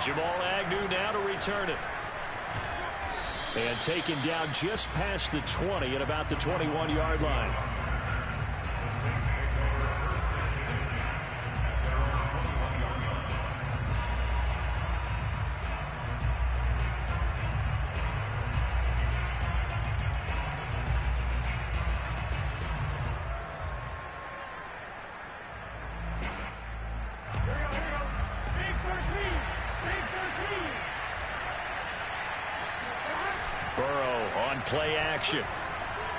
Jamal Agnew now to return it. And taken down just past the 20 at about the 21-yard line. Play action.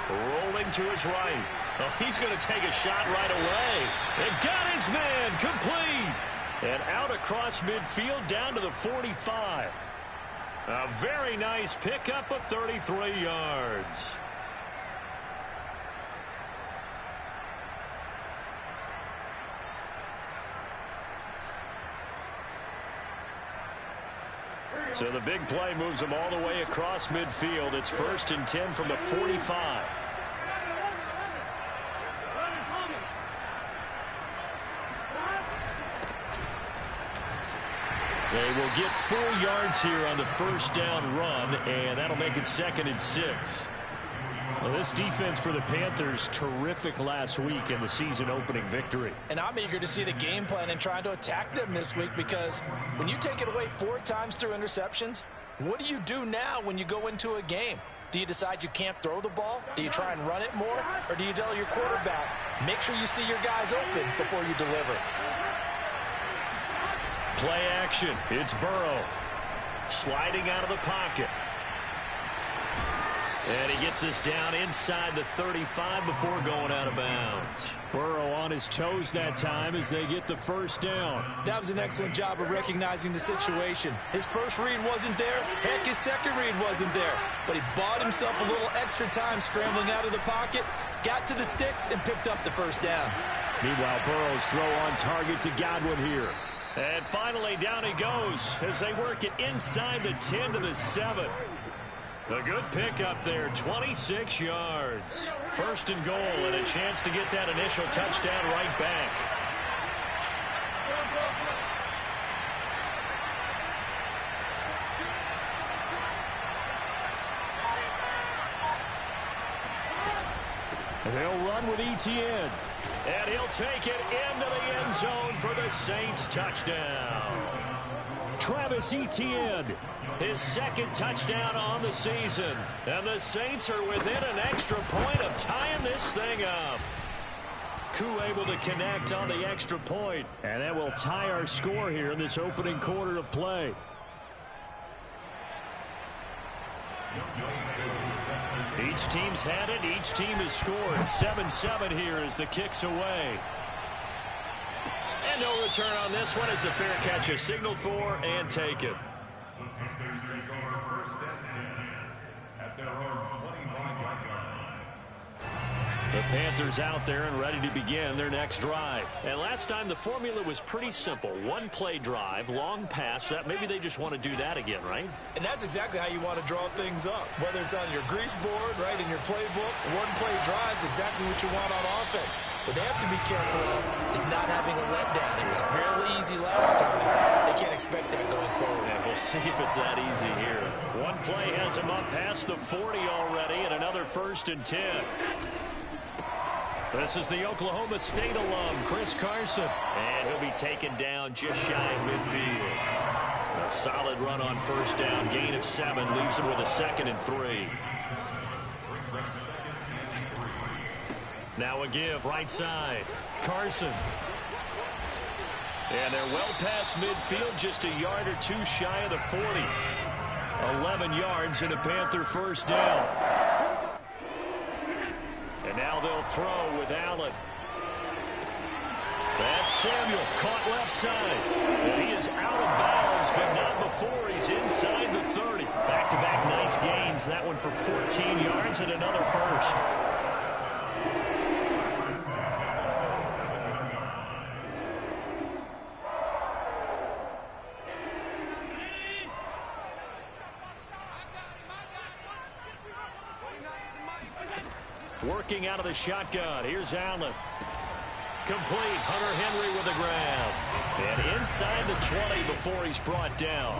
Rolling to his right. Oh, he's going to take a shot right away. And got his man complete. And out across midfield down to the 45. A very nice pickup of 33 yards. So the big play moves them all the way across midfield. It's 1st and 10 from the 45. They will get 4 yards here on the first down run, and that'll make it 2nd and 6. Well, this defense for the Panthers, terrific last week in the season-opening victory. And I'm eager to see the game plan and trying to attack them this week, because when you take it away 4 times through interceptions, what do you do now when you go into a game? Do you decide you can't throw the ball? Do you try and run it more? Or do you tell your quarterback, make sure you see your guys open before you deliver? Play action. It's Burrow. Sliding out of the pocket. And he gets us down inside the 35 before going out of bounds. Burrow on his toes that time as they get the first down. That was an excellent job of recognizing the situation. His first read wasn't there. Heck, his second read wasn't there. But he bought himself a little extra time scrambling out of the pocket, got to the sticks, and picked up the first down. Meanwhile, Burrow's throw on target to Godwin here. And finally, down he goes as they work it inside the 10 to the 7. A good pickup there, 26 yards. 1st and goal, and a chance to get that initial touchdown right back. They'll run with Etienne. And he'll take it into the end zone for the Saints touchdown. Travis Etienne, his 2nd touchdown on the season. And the Saints are within an extra point of tying this thing up. Koo able to connect on the extra point. And that will tie our score here in this opening quarter of play. Each team's had it. Each team has scored. 7-7 here as the kick's away. And no return on this one as the fair catch is signaled for and taken. The Panthers out there and ready to begin their next drive. And last time the formula was pretty simple. 1-play drive, long pass. That maybe they just want to do that again, right? And that's exactly how you want to draw things up. Whether it's on your grease board, right, in your playbook, 1-play drive is exactly what you want on offense. What they have to be careful of is not having a letdown. It was fairly easy last time. They can't expect that going forward. And we'll see if it's that easy here. 1 play has him up past the 40 already, and another 1st and 10. This is the Oklahoma State alum, Chris Carson. And he'll be taken down just shy of midfield. A solid run on 1st down. Gain of 7 leaves him with a 2nd and 3. Now a give right side. Carson. And they're well past midfield, just a yard or 2 shy of the 40. 11 yards and a Panther 1st down. And now they'll throw with Allen. That's Samuel, caught left side. And he is out of bounds, but not before he's inside the 30. Back-to-back nice gains. That one for 14 yards and another 1st. Working out of the shotgun. Here's Allen. complete. Hunter Henry with a grab. And inside the 20 before he's brought down.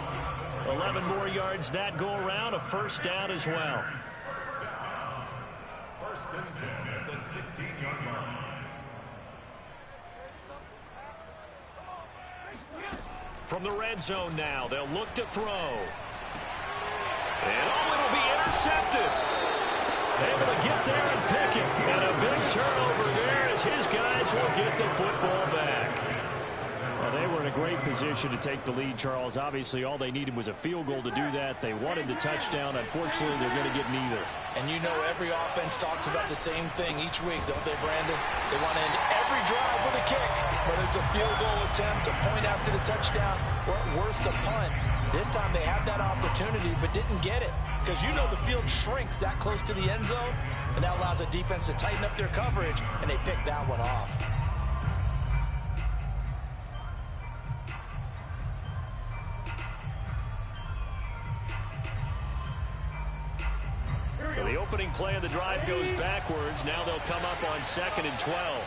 11 more yards that go around. A first down as well. First and 10 at the 16-yard line. From the red zone now, they'll look to throw. And it'll be intercepted. Able to get there and pick it. And a big turnover there as his guys will get the football back. Well, they were in a great position to take the lead, Charles. Obviously, all they needed was a field goal to do that. They wanted the touchdown. Unfortunately, they're going to get neither. And you know every offense talks about the same thing each week, don't they, Brandon? They want to end every drive with a kick, whether it's a field goal attempt, a point after the touchdown, or at worst, a punt. This time they had that opportunity but didn't get it because you know the field shrinks that close to the end zone, and that allows a defense to tighten up their coverage, and they picked that one off. So the opening play of the drive goes backwards. Now they'll come up on 2nd and 12.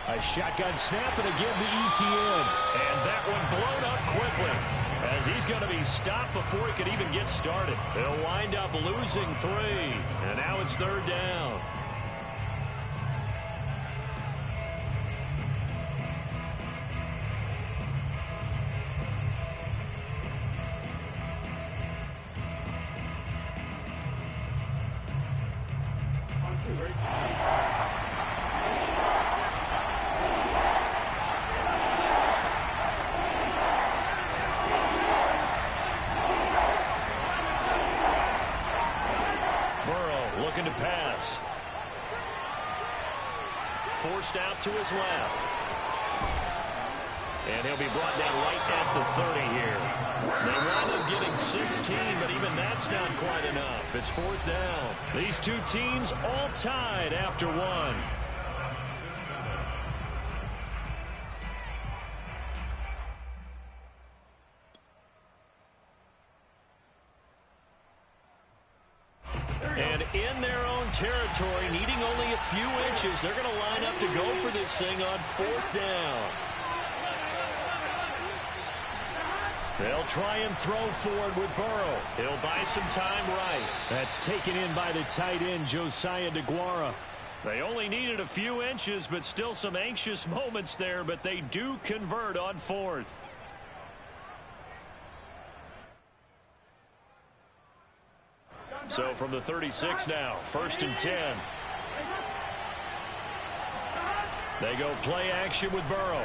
A shotgun snap and again to Etienne. And that one blown up quickly as he's going to be stopped before he could even get started. They'll wind up losing 3. And now it's 3rd down. Looking to pass. Forced out to his left. And he'll be brought down right at the 30 here. They wound up getting 16, but even that's not quite enough. It's 4th down. These two teams all tied after 1. And in their own territory, needing only a few inches, they're going to line up to go for this thing on 4th down. They'll try and throw forward with Burrow. He'll buy some time right. That's taken in by the tight end, Josiah DeGuara. They only needed a few inches, but still some anxious moments there, but they do convert on 4th. So from the 36 now, 1st and 10. They go play action with Burrow.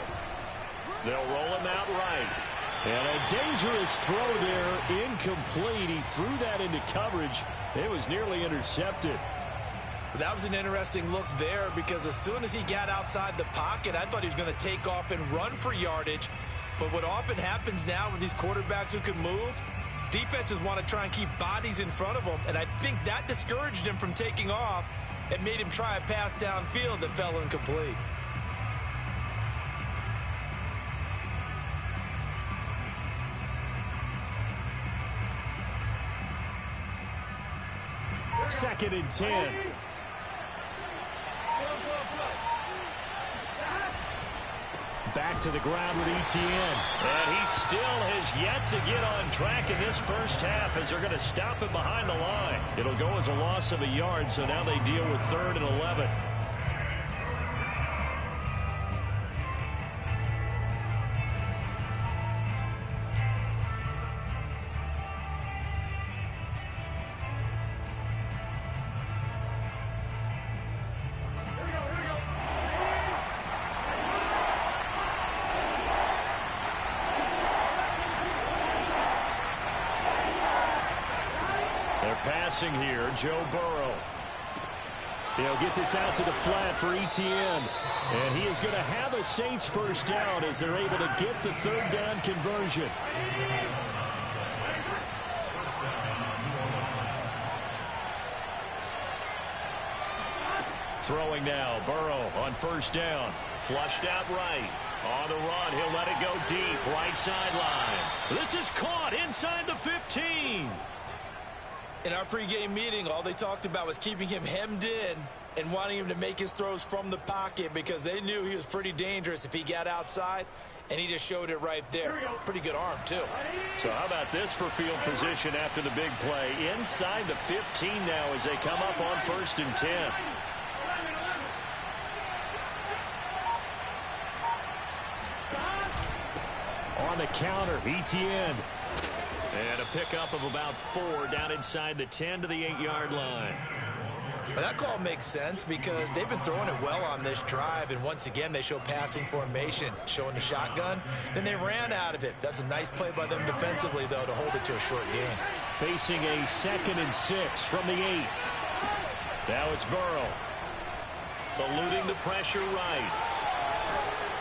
They'll roll him out right. And a dangerous throw there, incomplete. He threw that into coverage. It was nearly intercepted. That was an interesting look there because as soon as he got outside the pocket, I thought he was going to take off and run for yardage. But what often happens now with these quarterbacks who can move, defenses want to try and keep bodies in front of them, and I think that discouraged him from taking off and made him try a pass downfield that fell incomplete. Second and 10. Back to the ground with Etienne. And he still has yet to get on track in this first half as they're going to stop him behind the line. It'll go as a loss of a yard, so now they deal with 3rd and 11. Passing here, Joe Burrow. He'll get this out to the flat for Etienne. And he is going to have a Saints first down as they're able to get the 3rd down conversion. Throwing now, Burrow on 1st down. Flushed out right. On the run, he'll let it go deep, right sideline. This is caught inside the 15. In our pregame meeting, all they talked about was keeping him hemmed in and wanting him to make his throws from the pocket because they knew he was pretty dangerous if he got outside, and he just showed it right there. Pretty good arm, too. So how about this for field position after the big play? Inside the 15 now as they come up on 1st and 10. On the counter, Etienne. And a pickup of about 4 down inside the 10 to the 8-yard line. But that call makes sense because they've been throwing it well on this drive, and once again they show passing formation, showing the shotgun. Then they ran out of it. That's a nice play by them defensively, though, to hold it to a short gain. Facing a 2nd and 6 from the 8. Now it's Burrow. Eluding the pressure right.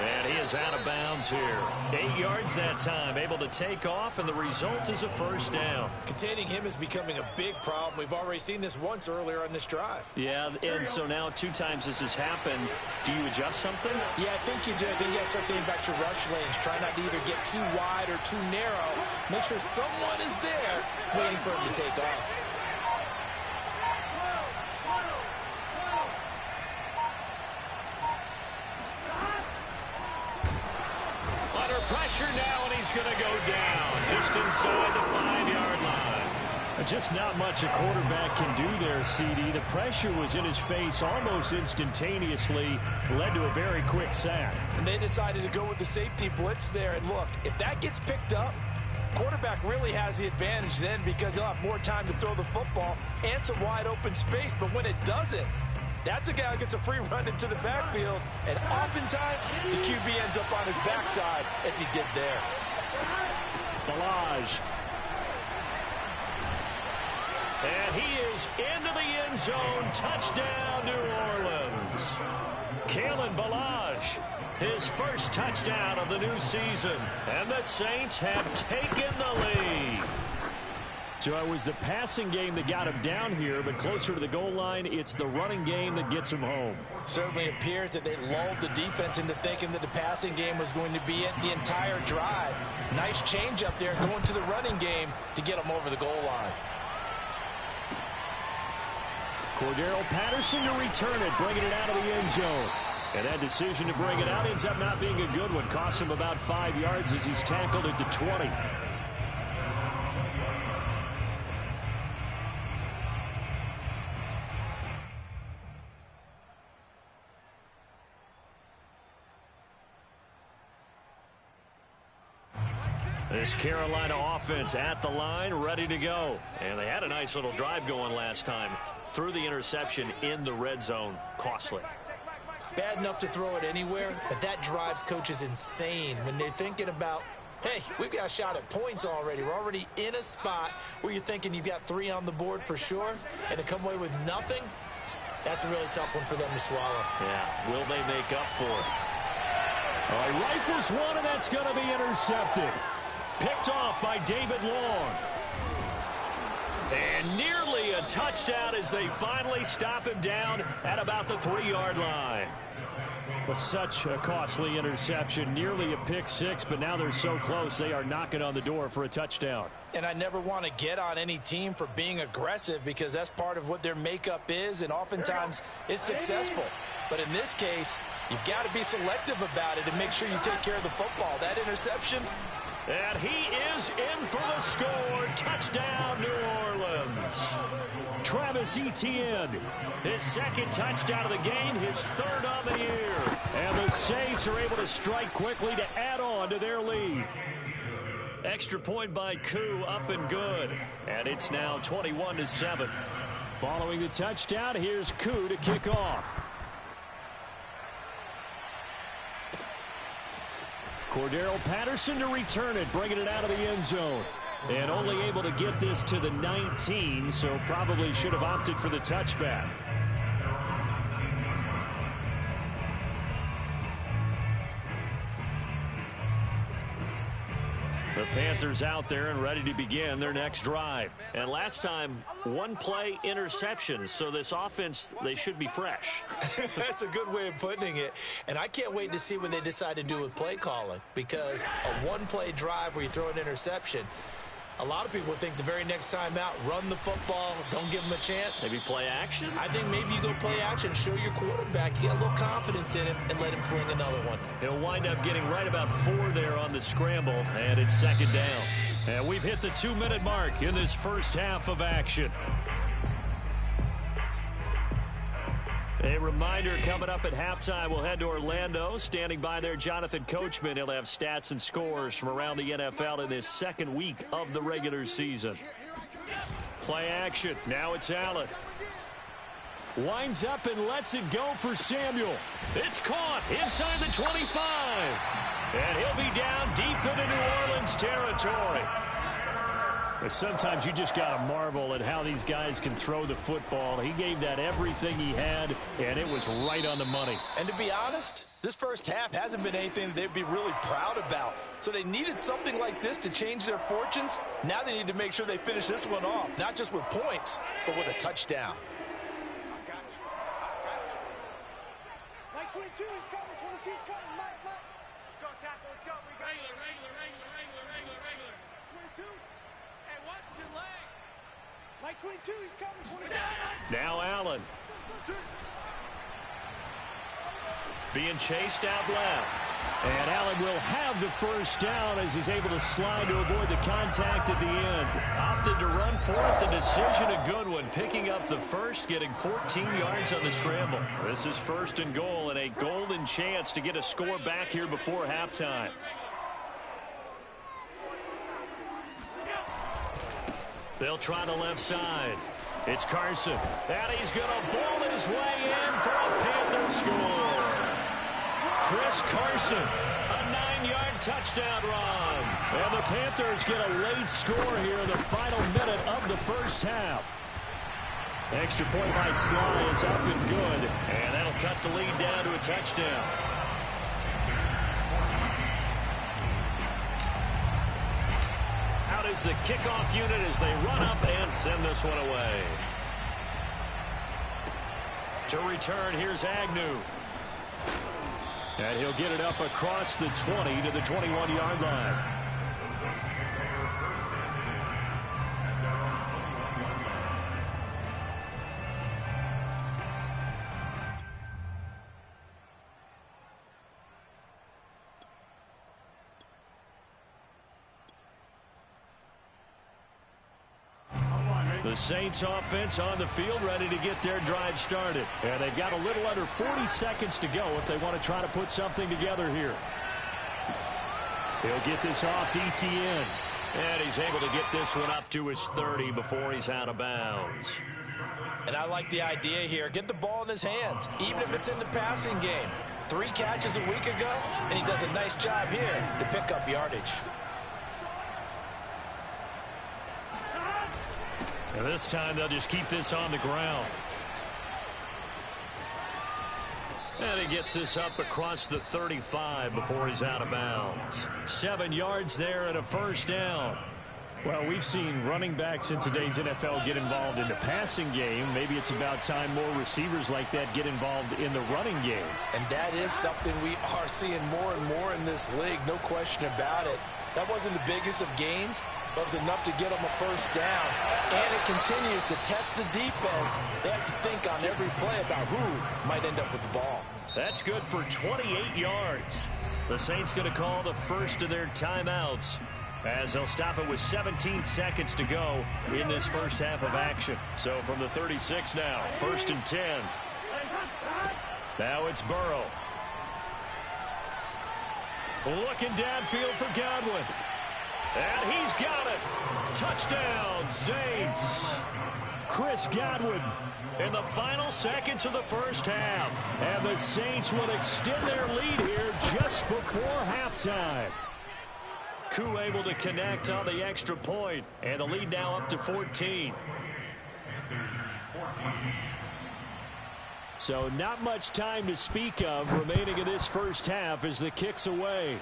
And he is out of bounds here. 8 yards that time, able to take off, and the result is a 1st down. Containing him is becoming a big problem. We've already seen this once earlier on this drive. Yeah, and so now 2 times this has happened. Do you adjust something? Yeah, I think you do. I think you got to start thinking about your rush lanes. Try not to either get too wide or too narrow. Make sure someone is there waiting for him to take off. Pressure now, and he's going to go down just inside the 5-yard line. Just not much a quarterback can do there, CD. The pressure was in his face almost instantaneously, led to a very quick sack. And they decided to go with the safety blitz there. And look, if that gets picked up, quarterback really has the advantage then because he'll have more time to throw the football and some wide open space. But when it doesn't, that's a guy who gets a free run into the backfield, and oftentimes the QB ends up on his backside as he did there. Balaj. And he is into the end zone. Touchdown, New Orleans. Kalen Balaj, his first touchdown of the new season. And the Saints have taken the lead. So it was the passing game that got him down here, but closer to the goal line, it's the running game that gets him home. Certainly appears that they lulled the defense into thinking that the passing game was going to be it the entire drive. Nice change up there going to the running game to get them over the goal line. Cordero Patterson to return it, bringing it out of the end zone. And that decision to bring it out ends up not being a good one. Cost him about 5 yards as he's tackled at the 20. This Carolina offense at the line, ready to go. And they had a nice little drive going last time. Threw the interception in the red zone. Costly. Bad enough to throw it anywhere, but that drives coaches insane when they're thinking about, hey, we've got a shot at points already. We're already in a spot where you're thinking you've got 3 on the board for sure, and to come away with nothing, that's a really tough one for them to swallow. Yeah, will they make up for it? All right, rifles one, and that's going to be intercepted. Picked off by David Long. And nearly a touchdown as they finally stop him down at about the 3-yard line. But such a costly interception, nearly a pick 6, but now they're so close they are knocking on the door for a touchdown. And I never want to get on any team for being aggressive because that's part of what their makeup is, and oftentimes it's successful. But in this case, you've got to be selective about it and make sure you take care of the football. That interception. And he is in for the score. Touchdown, New Orleans. Travis Etienne, his 2nd touchdown of the game, his 3rd on the year. And the Saints are able to strike quickly to add on to their lead. Extra point by Koo, up and good. And it's now 21-7. Following the touchdown, here's Koo to kick off. Cordero Patterson to return it, bringing it out of the end zone. And only able to get this to the 19, so probably should have opted for the touchback. The Panthers out there and ready to begin their next drive. And last time, 1 play interception. So this offense, they should be fresh. That's a good way of putting it. And I can't wait to see what they decide to do with play calling. Because a 1-play drive where you throw an interception, A lot of people think the very next time out, run the football, don't give him a chance. Maybe play action? I think maybe you go play action, show your quarterback, get a little confidence in him, and let him fling another one. He'll wind up getting right about 4 there on the scramble, and it's second down. And we've hit the 2-minute mark in this first half of action. A reminder coming up at halftime, we'll head to Orlando. Standing by there, Jonathan Coachman. He'll have stats and scores from around the NFL in this second week of the regular season. Play action. Now it's Allen. Winds up and lets it go for Samuel. It's caught inside the 25. And he'll be down deep into New Orleans territory. But sometimes you just got to marvel at how these guys can throw the football. He gave that everything he had, and it was right on the money. And to be honest, this first half hasn't been anything they'd be really proud about. So they needed something like this to change their fortunes. Now they need to make sure they finish this one off, not just with points, but with a touchdown. I got you. Like 22 is coming. 22 is coming. Mike. Let's go, tackle. Let's go. Regular. 22. Like 22, he's coming. 22. Now Allen. Being chased out left. And Allen will have the first down as he's able to slide to avoid the contact at the end. Opted to run for it. The decision a good one. Picking up the first, getting 14 yards on the scramble. This is first and goal and a golden chance to get a score back here before halftime. They'll try the left side. It's Carson. And he's going to ball his way in for a Panther score. Chris Carson, a 9-yard touchdown run. And the Panthers get a late score here in the final minute of the first half. Extra point by Sly is up and good. And that'll cut the lead down to a touchdown. Is the kickoff unit as they run up and send this one away. To return, here's Agnew. And he'll get it up across the 20 to the 21-yard line. The Saints offense on the field ready to get their drive started. And they've got a little under 40 seconds to go if they want to try to put something together here. He'll get this off to Etienne. And he's able to get this one up to his 30 before he's out of bounds. And I like the idea here. Get the ball in his hands, even if it's in the passing game. 3 catches a week ago, and he does a nice job here to pick up yardage. And this time they'll just keep this on the ground. And he gets this up across the 35 before he's out of bounds. 7 yards there and a first down. Well, we've seen running backs in today's NFL get involved in the passing game. Maybe it's about time more receivers like that get involved in the running game. And that is something we are seeing more and more in this league, no question about it. That wasn't the biggest of gains, but it was enough to get them a first down. And it continues to test the defense. They have to think on every play about who might end up with the ball. That's good for 28 yards. The Saints going to call the first of their timeouts as they'll stop it with 17 seconds to go in this first half of action. So from the 36 now, 1st and 10. Now it's Burrow. Looking downfield for Godwin. And he's got it. Touchdown, Saints. Chris Godwin in the final seconds of the first half. And the Saints will extend their lead here just before halftime. Koo able to connect on the extra point. And the lead now up to 14. So not much time to speak of remaining in this first half as the kick's away.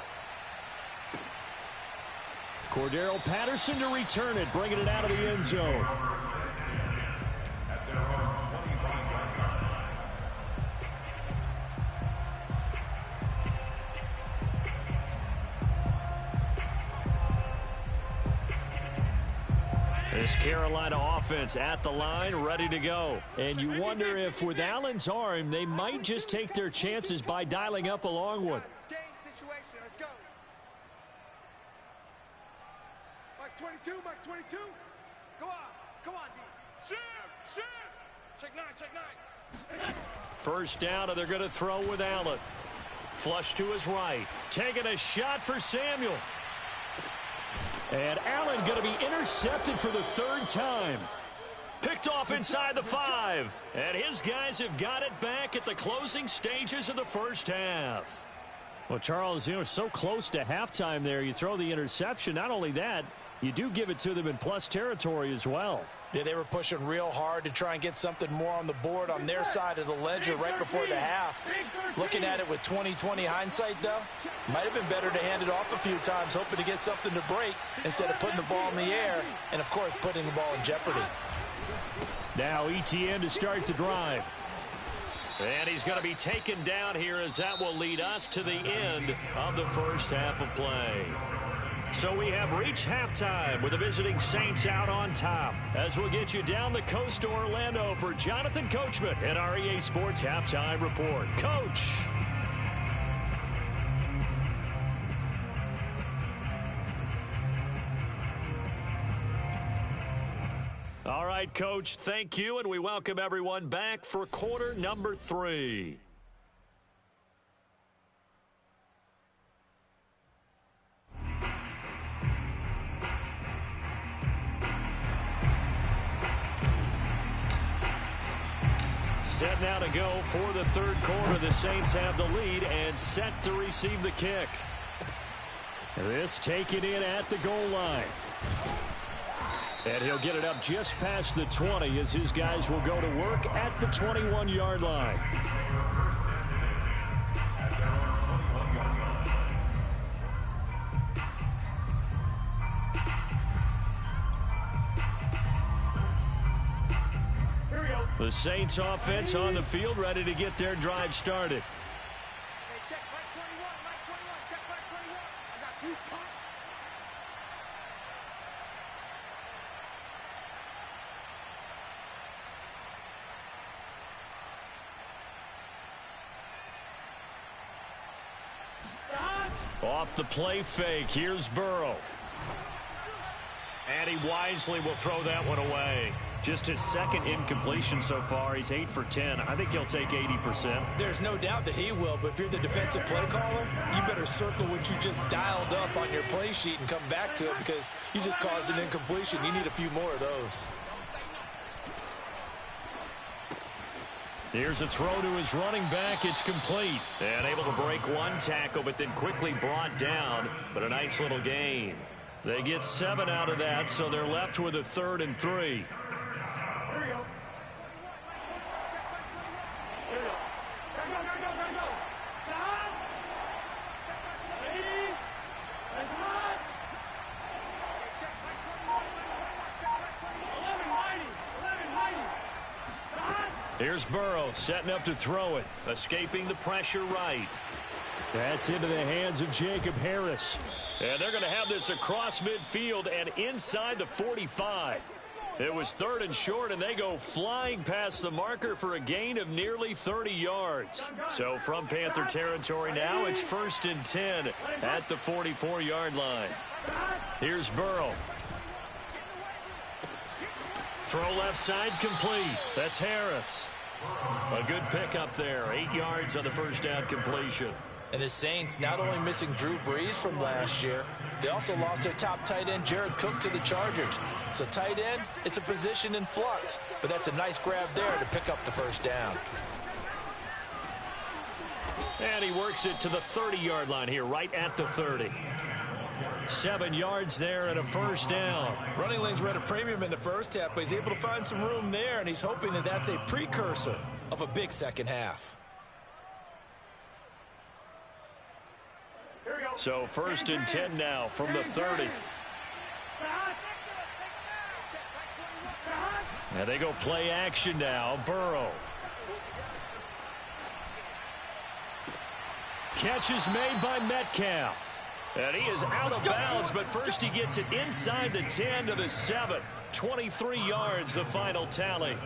Cordero Patterson to return it, bringing it out of the end zone. This Carolina offense at the line, ready to go. And you wonder if with Allen's arm, they might just take their chances by dialing up a long one. Game situation. Let's go. Mike 22, Mike 22. Go on. Come on, D. Shoot. Check 9, check 9. First down, and they're going to throw with Allen. Flush to his right. Taking a shot for Samuel. And Allen going to be intercepted for the third time. Picked off inside the 5. And his guys have got it back at the closing stages of the first half. Well, Charles, you know, so close to halftime there. You throw the interception. Not only that, you do give it to them in plus territory as well. Yeah, they were pushing real hard to try and get something more on the board on their side of the ledger right before the half. Looking at it with 20/20 hindsight, though, might have been better to hand it off a few times, hoping to get something to break instead of putting the ball in the air and, of course, putting the ball in jeopardy. Now ETN to start the drive. And he's going to be taken down here as that will lead us to the end of the first half of play. So we have reached halftime with the visiting Saints out on top. As we'll get you down the coast to Orlando for Jonathan Coachman and our EA Sports Halftime Report. Coach. All right, Coach, thank you, and we welcome everyone back for quarter number 3. Set now to go for the third quarter. The Saints have the lead and set to receive the kick. This taken in at the goal line. And he'll get it up just past the 20 as his guys will go to work at the 21-yard line. The Saints offense on the field ready to get their drive started. Hey, check Mike 21, Mike 21, check Mike 21. I got you, pop. Off the play fake, here's Burrow. And he wisely will throw that one away. Just his second incompletion so far. He's 8 for 10. I think he'll take 80%. There's no doubt that he will, but if you're the defensive play caller, you better circle what you just dialed up on your play sheet and come back to it because you just caused an incompletion. You need a few more of those. Here's a throw to his running back. It's complete. And able to break one tackle, but then quickly brought down. But a nice little gain. They get 7 out of that, so they're left with a 3rd and 3. Here's Burrow setting up to throw it. Escaping the pressure right. That's into the hands of Jacob Harris. And they're going to have this across midfield and inside the 45. It was 3rd and short, and they go flying past the marker for a gain of nearly 30 yards. So from Panther territory now, it's 1st and 10 at the 44-yard line. Here's Burrow. Throw left side complete. That's Harris. A good pickup there. 8 yards on the first down completion. And the Saints not only missing Drew Brees from last year, they also lost their top tight end, Jared Cook, to the Chargers. So tight end, it's a position in flux. But that's a nice grab there to pick up the first down. And he works it to the 30-yard line here, right at the 30. 7 yards there and a first down. Running lanes were at a premium in the first half, but he's able to find some room there, and he's hoping that that's a precursor of a big second half. So 1st and 10 now from the 30. And they go play action now. Burrow. Catch is made by Metcalf. And he is out of bounds, but first he gets it inside the 10 to the 7. 23 yards, the final tally.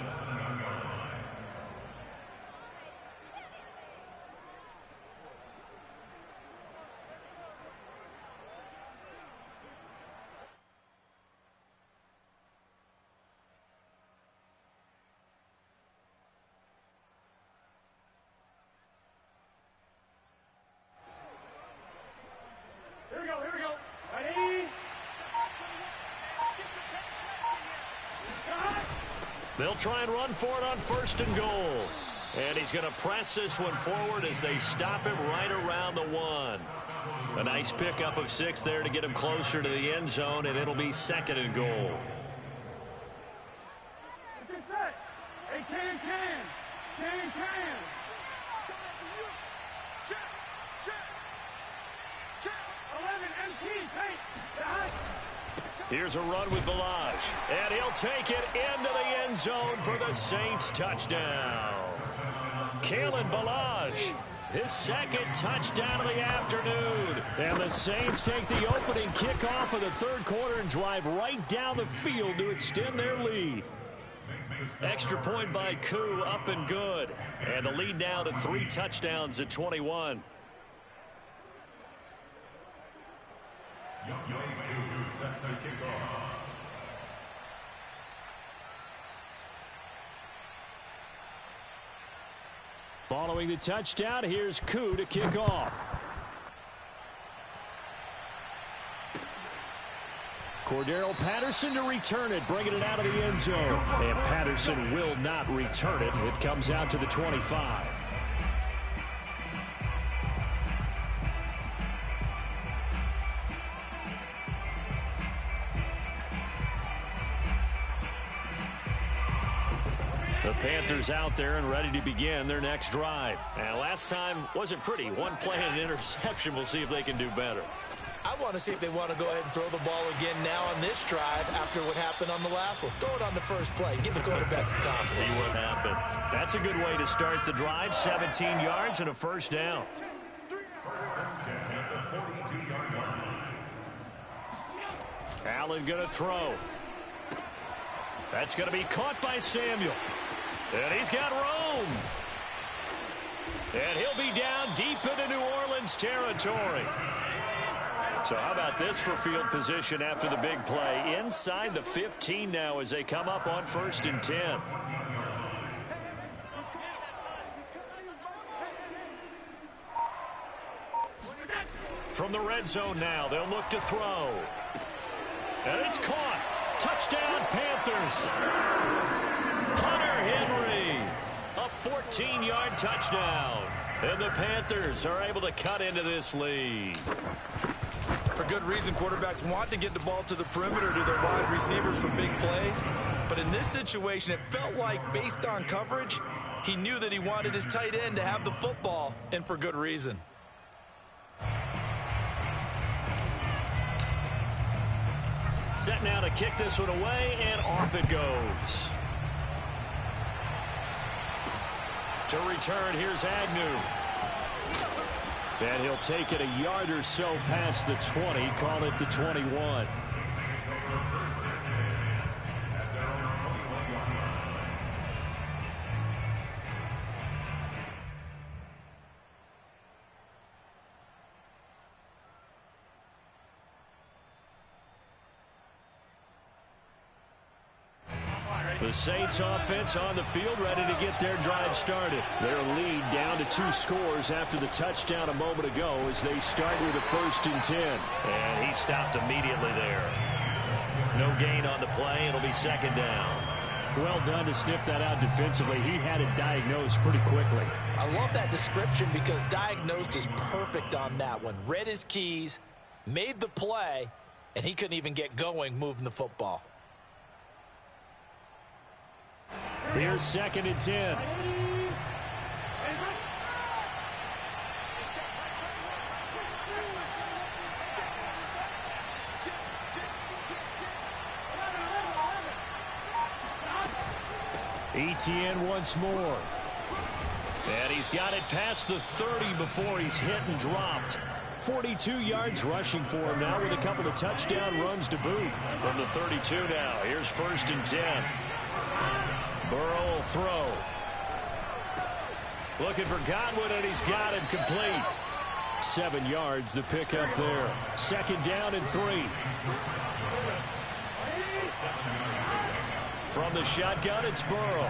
They'll try and run for it on 1st and goal. And he's going to press this one forward as they stop him right around the 1. A nice pickup of 6 there to get him closer to the end zone, and it'll be 2nd and goal. Here's a run with Balaj, and he'll take it into the end zone for the Saints touchdown. Kalen Balaj, his 2nd touchdown of the afternoon. And the Saints take the opening kickoff of the 3rd quarter and drive right down the field to extend their lead. Extra point by Koo, up and good. And the lead now to 3 touchdowns at 21. Set to kick off. Following the touchdown, here's Koo to kick off. Cordero Patterson to return it, bringing it out of the end zone. And Patterson will not return it. It comes out to the 25. The Panthers out there and ready to begin their next drive. And last time wasn't pretty. One play and an interception. We'll see if they can do better. I want to see if they want to go ahead and throw the ball again now on this drive after what happened on the last one. Throw it on the first play. Give the quarterback some confidence. See what happens. That's a good way to start the drive. 17 yards and a 1st down. Allen going to throw. That's going to be caught by Samuel. And he's got room. And he'll be down deep into New Orleans territory. So how about this for field position after the big play? Inside the 15 now as they come up on 1st and 10. From the red zone now, they'll look to throw. And it's caught. Touchdown, Panthers. Hunter Henry, a 14-yard touchdown. And the Panthers are able to cut into this lead. For good reason, quarterbacks want to get the ball to the perimeter to their wide receivers for big plays. But in this situation, it felt like, based on coverage, he knew that he wanted his tight end to have the football, and for good reason. Set now to kick this one away, and off it goes. To return, here's Agnew. And he'll take it a yard or so past the 20, call it the 21. The Saints offense on the field, ready to get their drive started. Their lead down to 2 scores after the touchdown a moment ago as they start with a 1st and 10. And he stopped immediately there. No gain on the play. It'll be 2nd down. Well done to sniff that out defensively. He had it diagnosed pretty quickly. I love that description because diagnosed is perfect on that one. Read his keys, made the play, and he couldn't even get going moving the football. Here's 2nd and 10. Etienne once more. And he's got it past the 30 before he's hit and dropped. 42 yards rushing for him now with a couple of touchdown runs to boot. From the 32 now, here's 1st and 10. Burrow will throw. Looking for Godwin, and he's got him complete. 7 yards, the pickup there. 2nd down and 3. From the shotgun, it's Burrow.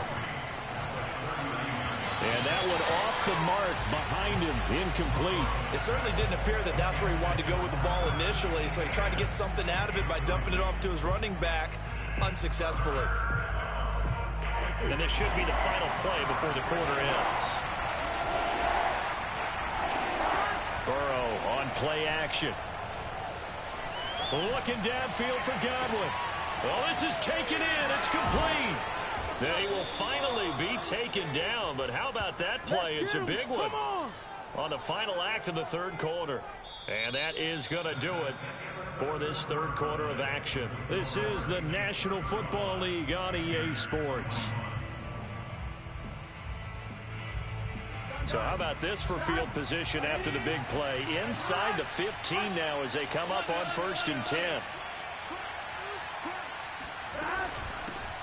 And that one off the mark behind him, incomplete. It certainly didn't appear that that's where he wanted to go with the ball initially, so he tried to get something out of it by dumping it off to his running back unsuccessfully. And this should be the final play before the quarter ends. Burrow on play action. Looking downfield for Godwin. Well, this is taken in. It's complete. They will finally be taken down, but how about that play? It's a big one on the final act of the 3rd quarter. And that is going to do it for this 3rd quarter of action. This is the National Football League on EA Sports. So how about this for field position after the big play? Inside the 15 now as they come up on 1st and 10.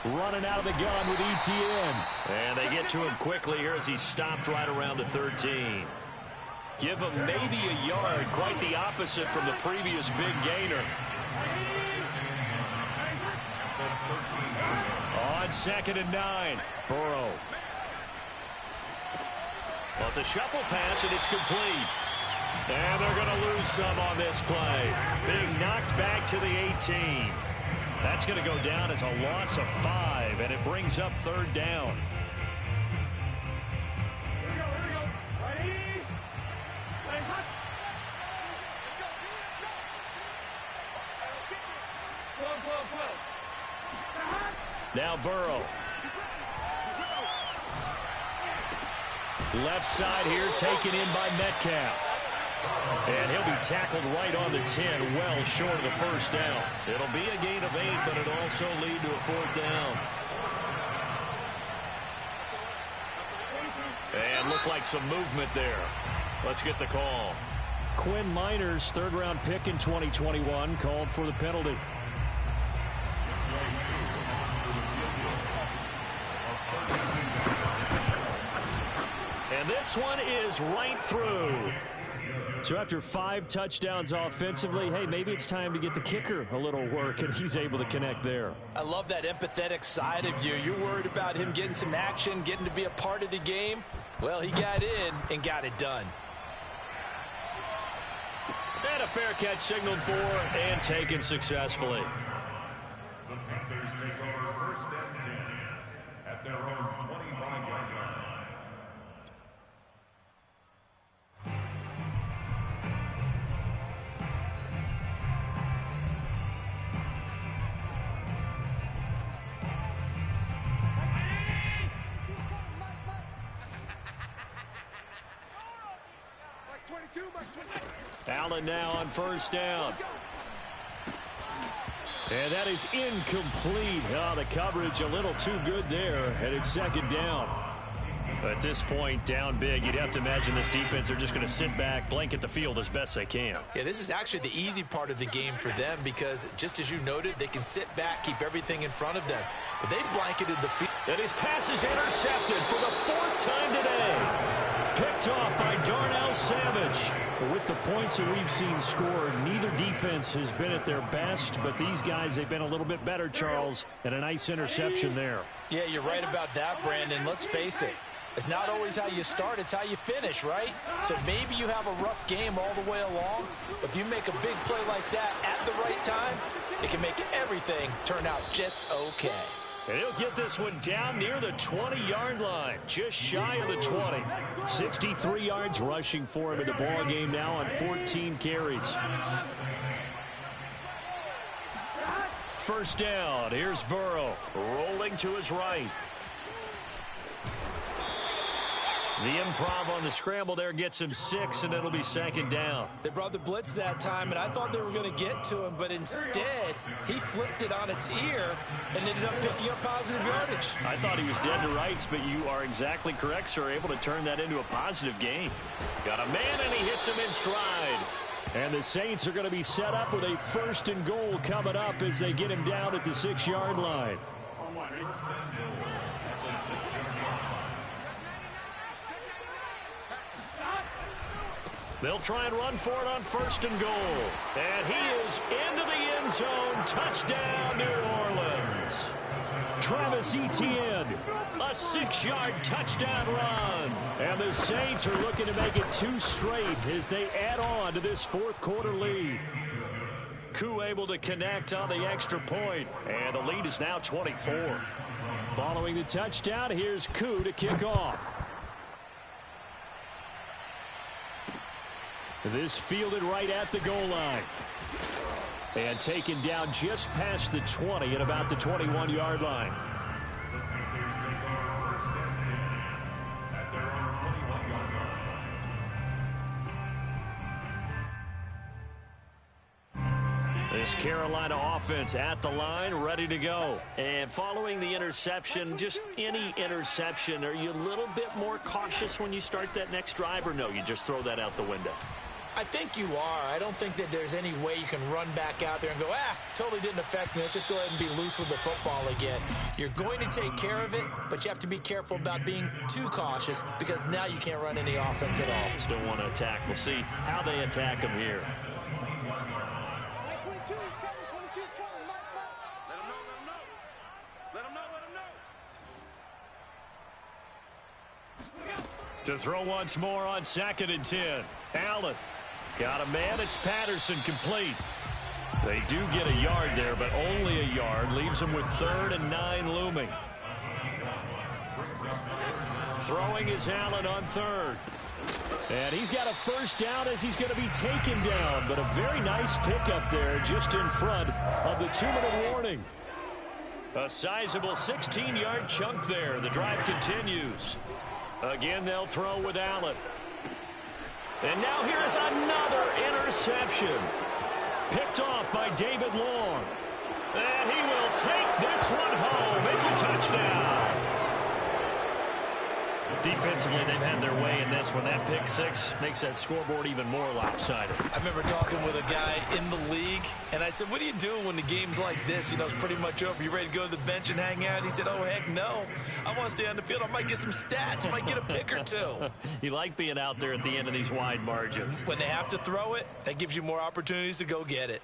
Running out of the gun with ETN. And they get to him quickly here as he stopped right around the 13. Give him maybe a yard. Quite the opposite from the previous big gainer. On 2nd and 9. Burrow. Well, it's a shuffle pass, and it's complete. And they're going to lose some on this play. Being knocked back to the 18. That's going to go down as a loss of 5, and it brings up 3rd down. Here we go. Ready? Play hot. Let's go. Now Burrow. Left side here taken in by Metcalf. And he'll be tackled right on the 10, well short of the 1st down. It'll be a gain of 8, but it'll also lead to a 4th down. And look like some movement there. Let's get the call. Quinn Miners, 3rd-round pick in 2021, called for the penalty. And this one is right through. So after 5 touchdowns offensively, hey, maybe it's time to get the kicker a little work, and he's able to connect there. I love that empathetic side of you. You're worried about him getting some action, getting to be a part of the game. Well, he got in and got it done. And a fair catch signaled for and taken successfully. The Panthers take over 1st and 10 at their own 25-yard line. Allen now on 1st down. And that is incomplete. Oh, the coverage a little too good there, and it's 2nd down. At this point, down big, you'd have to imagine this defense, they're just going to sit back, blanket the field as best they can. Yeah, this is actually the easy part of the game for them because, just as you noted, they can sit back, keep everything in front of them. But they've blanketed the field. And his pass is intercepted for the 4th time today. Picked off by Darnell Savage. With the points that we've seen scored, neither defense has been at their best, but these guys, they've been a little bit better, Charles, and a nice interception there. Yeah, you're right about that, Brandon. Let's face it. It's not always how you start, it's how you finish, right? So maybe you have a rough game all the way along, but if you make a big play like that at the right time, it can make everything turn out just okay. And he'll get this one down near the 20-yard line, just shy of the 20. 63 yards rushing for him in the ball game now on 14 carries. 1st down. Here's Burrow rolling to his right. The improv on the scramble there gets him 6, and it'll be 2nd down. They brought the blitz that time, and I thought they were going to get to him, but instead, he flipped it on its ear and ended up picking up positive yardage. I thought he was dead to rights, but you are exactly correct, sir. Able to turn that into a positive gain. Got a man, and he hits him in stride. And the Saints are going to be set up with a 1st and goal coming up as they get him down at the 6-yard line. They'll try and run for it on 1st and goal. And he is into the end zone. Touchdown, New Orleans. Travis Etienne, a 6-yard touchdown run. And the Saints are looking to make it 2 straight as they add on to this 4th quarter lead. Koo able to connect on the extra point. And the lead is now 24. Following the touchdown, here's Koo to kick off. This fielded right at the goal line. And taken down just past the 20 at about the 21-yard line. This Carolina offense at the line, ready to go. And following the interception, just any interception, are you a little bit more cautious when you start that next drive, or no, you just throw that out the window? I think you are. I don't think that there's any way you can run back out there and go, totally didn't affect me. Let's just go ahead and be loose with the football again. You're going to take care of it, but you have to be careful about being too cautious because now you can't run any offense at all. Still want to attack. We'll see how they attack him here. 22 is coming. 22 is coming. Mike. Let him know. Let him know. To throw once more on 2nd and 10. Allen. Got a man. It's Patterson complete. They do get a yard there, but only a yard. Leaves them with 3rd and 9 looming. Throwing is Allen on 3rd. And he's got a 1st down as he's going to be taken down. But a very nice pickup there just in front of the 2-minute warning. A sizable 16-yard chunk there. The drive continues. Again, they'll throw with Allen. And now here is another interception. Picked off by David Long. And he will take this one home. It's a touchdown. Defensively, they've had their way in this one. That pick 6 makes that scoreboard even more lopsided. I remember talking with a guy in the league, and I said, what do you do when the game's like this? You know, it's pretty much over. You ready to go to the bench and hang out? He said, oh, heck no. I want to stay on the field. I might get some stats. I might get a pick or 2. You like being out there at the end of these wide margins. When they have to throw it, that gives you more opportunities to go get it.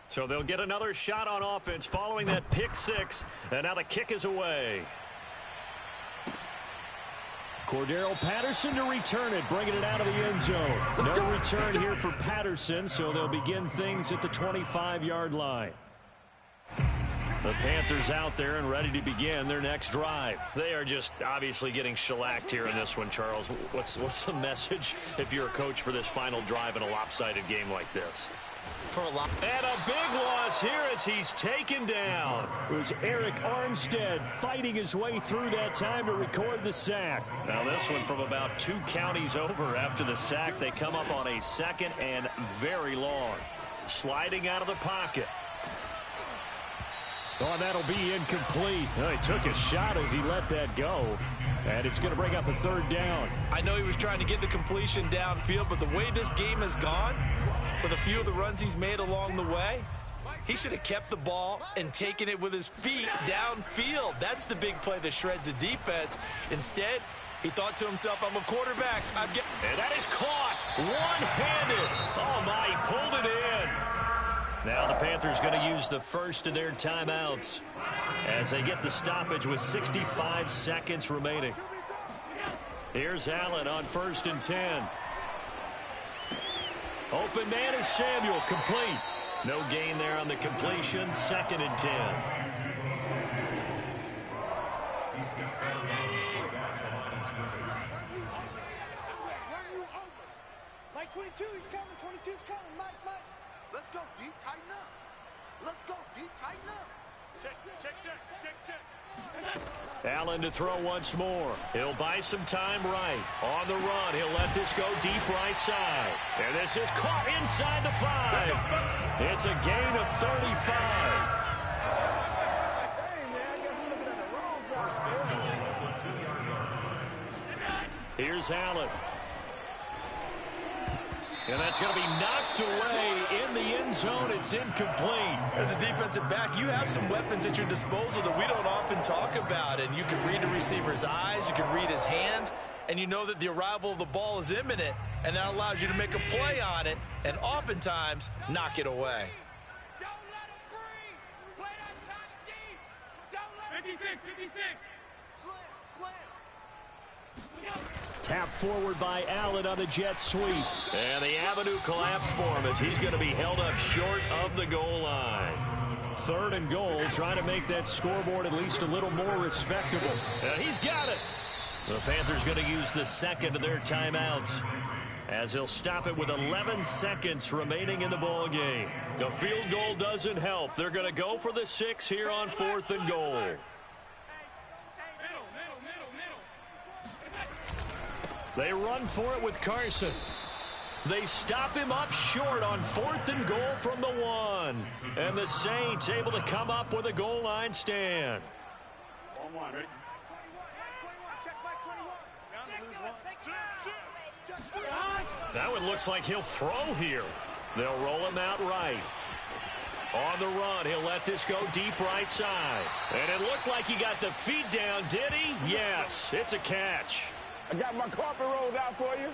So they'll get another shot on offense following that pick 6. And now the kick is away. Cordero Patterson to return it, bringing it out of the end zone. No return here for Patterson, so they'll begin things at the 25-yard line. The Panthers out there and ready to begin their next drive. They are just obviously getting shellacked here in this one, Charles. What's the message if you're a coach for this final drive in a lopsided game like this? And a big loss here as he's taken down. It was Eric Armstead fighting his way through that time to record the sack. Now this one from about 2 counties over after the sack. They come up on a 2nd and very long. Sliding out of the pocket. Oh, and that'll be incomplete. Well, he took a shot as he let that go. And it's going to bring up a 3rd down. I know he was trying to get the completion downfield, but the way this game has gone, with a few of the runs he's made along the way, he should have kept the ball and taken it with his feet downfield. That's the big play that shreds the defense. Instead, he thought to himself, I'm a quarterback. And that is caught one-handed. Oh, my, he pulled it in. Now the Panthers going to use the first of their timeouts as they get the stoppage with 65 seconds remaining. Here's Allen on 1st and 10. Open man is Samuel, complete. No gain there on the completion, 2nd and 10. Mike 22, he's coming. 22's coming. Mike. Let's go, D. Tighten up. Let's go, D. Tighten up. Check. Allen to throw once more. He'll buy some time right. On the run, he'll let this go deep right side. And this is caught inside the 5. It's a gain of 35. 2-yard line. Here's Allen. And that's going to be knocked away in the end zone. It's incomplete. As a defensive back, you have some weapons at your disposal that we don't often talk about. And you can read the receiver's eyes, you can read his hands, and you know that the arrival of the ball is imminent, and that allows you to make a play on it and oftentimes knock it away. Don't let him breathe. Play that time deep. Don't let 56, 56. Slam, slam. Tap forward by Allen on the jet sweep. And the avenue collapsed for him as he's going to be held up short of the goal line. 3rd and goal, trying to make that scoreboard at least a little more respectable. And he's got it. The Panthers going to use the second of their timeouts as he'll stop it with 11 seconds remaining in the ball game. The field goal doesn't help. They're going to go for the 6 here on 4th and goal. They run for it with Carson. They stop him up short on 4th and goal from the 1. And the Saints able to come up with a goal line stand. That one looks like he'll throw here. They'll roll him out right. On the run, he'll let this go deep right side. And it looked like he got the feet down, did he? Yes, it's a catch. I got my carpet rolled out for you.